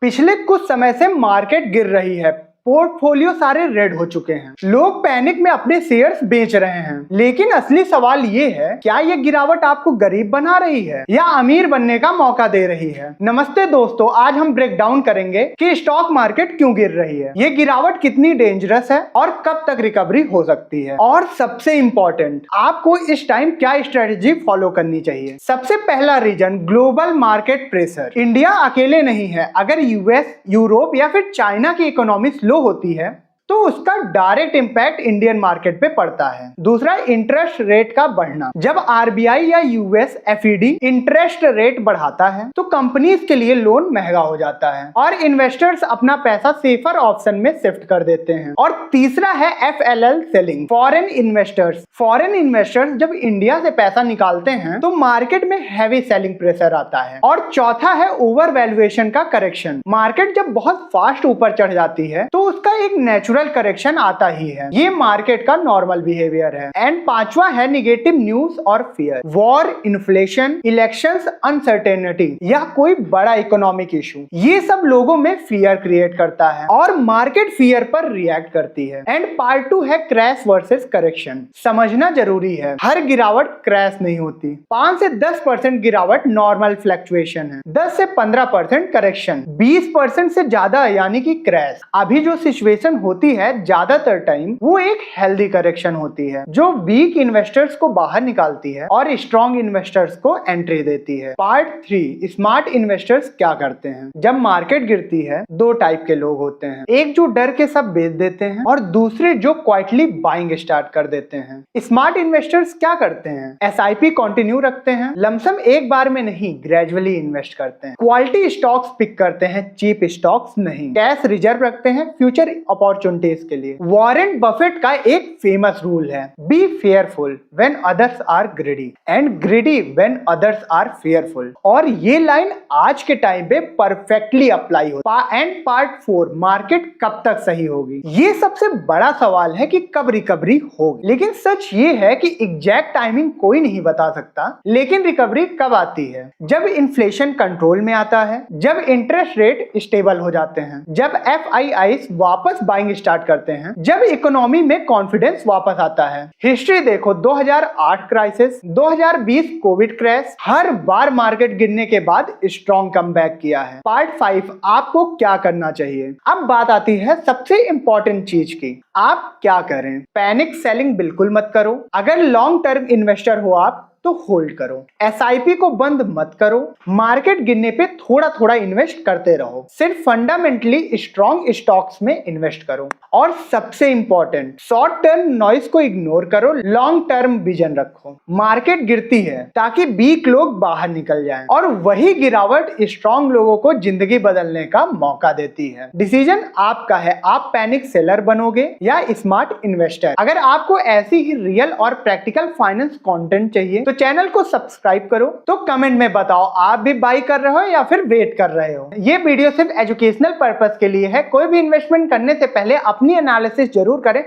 पिछले कुछ समय से मार्केट गिर रही है, पोर्टफोलियो सारे रेड हो चुके हैं, लोग पैनिक में अपने शेयर्स बेच रहे हैं। लेकिन असली सवाल ये है, क्या ये गिरावट आपको गरीब बना रही है या अमीर बनने का मौका दे रही है? नमस्ते दोस्तों, आज हम ब्रेक डाउन करेंगे कि स्टॉक मार्केट क्यों गिर रही है, ये गिरावट कितनी डेंजरस है और कब तक रिकवरी हो सकती है, और सबसे इंपॉर्टेंट, आपको इस टाइम क्या स्ट्रेटेजी फॉलो करनी चाहिए। सबसे पहला reason, global market pressure. India अकेले नहीं है। अगर यूएस, यूरोप या फिर चाइना की इकोनॉमी स्लो होती है तो उसका डायरेक्ट इंपैक्ट इंडियन मार्केट पे पड़ता है। दूसरा, इंटरेस्ट रेट का बढ़ना। जब आरबीआई या यूएस एफईडी इंटरेस्ट रेट बढ़ाता है तो कंपनीज के लिए लोन महंगा हो जाता है और इन्वेस्टर्स अपना पैसा सेफर ऑप्शन में शिफ्ट कर देते हैं। और तीसरा है FLL selling, foreign investors. Foreign investors जब इंडिया से पैसा निकालते हैं तो मार्केट में हैवी सेलिंग प्रेशर आता है। और चौथा है ओवर वैल्यूएशन का करेक्शन। मार्केट जब बहुत फास्ट ऊपर चढ़ जाती है तो उसका एक नेचुरल करेक्शन आता ही है, ये मार्केट का नॉर्मल बिहेवियर है। एंड पांचवा है निगेटिव न्यूज और fear. War, inflation, elections, uncertainty या कोई बड़ा इकोनॉमिक इशू, ये सब लोगों में फियर क्रिएट करता है और मार्केट फियर पर रिएक्ट करती है। एंड पार्ट 2 है क्रैश वर्सेस करेक्शन। समझना जरूरी है, हर गिरावट क्रैश नहीं होती। 5 से 10% गिरावट नॉर्मल फ्लक्चुएशन है, 10 से 15% करेक्शन, 20% से ज्यादा यानी कि क्रैश। अभी जो सिचुएशन होती है ज्यादातर टाइम वो एक हेल्दी करेक्शन होती है जो वीक इन्वेस्टर्स को बाहर निकालती है और स्ट्रॉन्ग इन्वेस्टर्स को एंट्री देती है। पार्ट 3, स्मार्ट इन्वेस्टर्स क्या करते हैं। जब मार्केट गिरती है, दो टाइप के लोग होते हैं, एक जो डर के सब बेच देते हैं और दूसरे जो क्वाइटली बाइंग स्टार्ट कर देते हैं। स्मार्ट इन्वेस्टर्स क्या करते हैं, एसआईपी कंटिन्यू रखते हैं, लमसम एक बार में नहीं, ग्रेजुअली इन्वेस्ट करते हैं, क्वालिटी स्टॉक्स पिक करते हैं, चीप स्टॉक्स नहीं, कैश रिजर्व रखते हैं फ्यूचर अपॉर्चुनिटीज के लिए। वॉरेन बफेट का एक फेमस रूल है, be fearful when others are greedy and greedy when others are fearful. और ये लाइन आज के टाइम पे परफेक्टली अप्लाई होता है। एंड पार्ट 4, मार्केट कब तक सही होगी। ये सबसे बड़ा सवाल है कि कब रिकवरी होगी, लेकिन सच ये है कि एग्जैक्ट टाइमिंग कोई नहीं बता सकता। लेकिन रिकवरी कब आती है, जब इन्फ्लेशन कंट्रोल में आता है, जब इंटरेस्ट रेट स्टेबल हो जाते हैं, जब एफआईआईज वापस बाइंग स्टार्ट करते हैं, जब इकोनॉमी में कॉन्फिडेंस वापस आता है। हिस्ट्री देखो, 2008 क्राइसिस, 2020 कोविड क्रैश, हर बार मार्केट गिरने के बाद स्ट्रॉन्ग कमबैक किया है। पार्ट 5, आपको क्या करना चाहिए। अब बात आती है सबसे इंपॉर्टेंट चीज की, आप क्या करें। पैनिक सेलिंग बिल्कुल मत करो। अगर लॉन्ग टर्म इन्वेस्टर हो आप तो होल्ड करो, एसआईपी को बंद मत करो, मार्केट गिरने पे थोड़ा थोड़ा इन्वेस्ट करते रहो, सिर्फ फंडामेंटली स्ट्रॉन्ग स्टॉक्स में इन्वेस्ट करो। और सबसे इंपॉर्टेंट, शॉर्ट टर्म नॉइस को इग्नोर करो, लॉन्ग टर्म विजन रखो। मार्केट गिरती है ताकि वीक लोग बाहर निकल जाएं और वही गिरावट स्ट्रॉन्ग लोगों को जिंदगी बदलने का मौका देती है। डिसीजन आपका है, आप पैनिक सेलर बनोगे या स्मार्ट इन्वेस्टर। अगर आपको ऐसी ही रियल और प्रैक्टिकल फाइनेंस कंटेंट चाहिए तो चैनल को सब्सक्राइब करो। तो कमेंट में बताओ, आप भी बाई कर रहे हो या फिर वेट कर रहे हो। ये वीडियो सिर्फ एजुकेशनल पर्पस के लिए है, कोई भी इन्वेस्टमेंट करने से पहले अपनी एनालिसिस जरूर करें